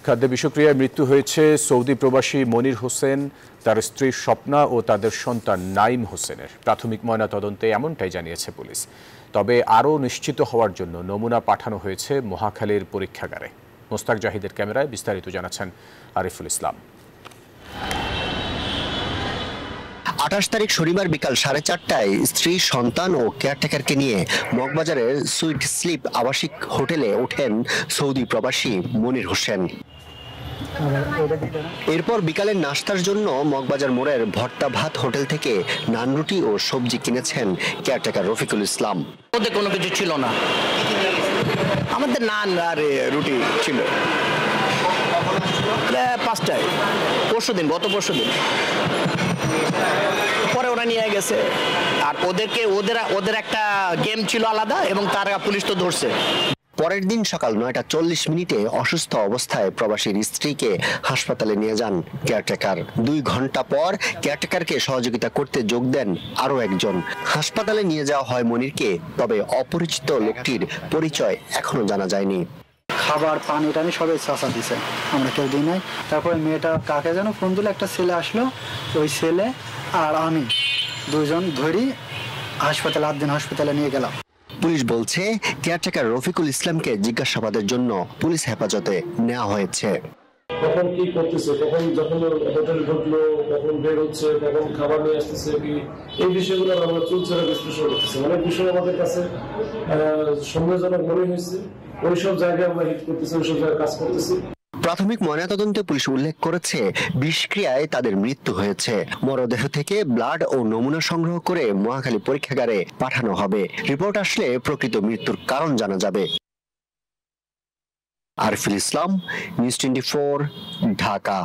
খাদ্য বিষক্রিয়ায় মৃত্যু হয়েছে সৌদি প্রবাসী মনির হোসেন, তার স্ত্রী স্বপ্না ও তাদের সন্তান নাইম হোসেনের। প্রাথমিক ময়নাতদন্তে এমনটাই জানিয়েছে পুলিশ। তবে আরও নিশ্চিত হওয়ার জন্য নমুনা পাঠানো হয়েছে মহাখালীর পরীক্ষাগারে। মোস্তাক জাহিদের ক্যামেরায় বিস্তারিত জানাচ্ছেন আরিফুল ইসলাম। 28 তারিখ শনিবার বিকাল 4:30টায় স্ত্রী, সন্তান ও কেয়ারটেকারকে নিয়ে মগবাজারের সুইট স্লিপ আবাসিক হোটেলে ওঠেন সৌদি প্রবাসী মনির হোসেন। এরপর বিকালের নাস্তার জন্য মগবাজার মোড়ের ভর্তা ভাত হোটেল থেকে নান রুটি ও সবজি কিনেছেন কেয়ারটেকার রফিকুল ইসলাম। ওদের কোনো কিছু ছিল না, আমাদের নান আর রুটি ছিল। 5টায় গত পরশু দিন পরে ওরা নিয়ে গেছে। আর ওদের একটা গেম ছিল আলাদা, এবং তারা পুলিশ তো ধরছে। পরের দিন সকাল 9:40 অসুস্থ অবস্থায় প্রবাসীর স্ত্রীকে হাসপাতালে নিয়ে যান কেয়ারটেকার। 2 ঘন্টা পর কেয়ারটেকারকে সহযোগিতা করতে যোগ দেন আরো একজন। হাসপাতালে নিয়ে যাওয়া হয় মনিরকে, তবে অপরিচিত লোকটির পরিচয় এখনো জানা যায়নি। খাবার পানি টানি সবাই চাষা দিছে, আমরা কেউ দিই নাই। তারপরে মেয়েটা কাকে যেন ফোন দিল, একটা ছেলে আসলো, ওই ছেলে আর আমি দুজন ধরি হাসপাতালে 8 দিন হাসপাতালে নিয়ে গেলাম। পুলিশ বলছে কেয়ারটেকার রফিকুল ইসলামকে জিজ্ঞাসাবাদের জন্য পুলিশ হেফাজতে নেওয়া হয়েছে। কখন কি করতেছে, কখন যখন হোটেলে ঢুকলো, কখন বের হচ্ছে, কখন খাবার নিয়ে আসতেছে, কি এই বিষয়গুলো আমরা চুলচেরা বিশ্লেষণ করতেছি। অনেক বিষয় আমাদের কাছে সন্দেহজনক মনে হয়েছে, ওইসব জায়গায় আমরা হিট করতেছি, ওইসব জায়গায় কাজ করতেছি। প্রাথমিক ময়নাতদন্তে পুলিশ উল্লেখ করেছে বিষক্রিয়ায় তাদের মৃত্যু হয়েছে। মরদেহ থেকে ব্লাড ও নমুনা সংগ্রহ করে মহাখালী পরীক্ষাগারে পাঠানো হবে। রিপোর্ট আসলে প্রকৃত মৃত্যুর কারণ জানা যাবে। আরিফুল ইসলাম, নিউজ 24, ঢাকা।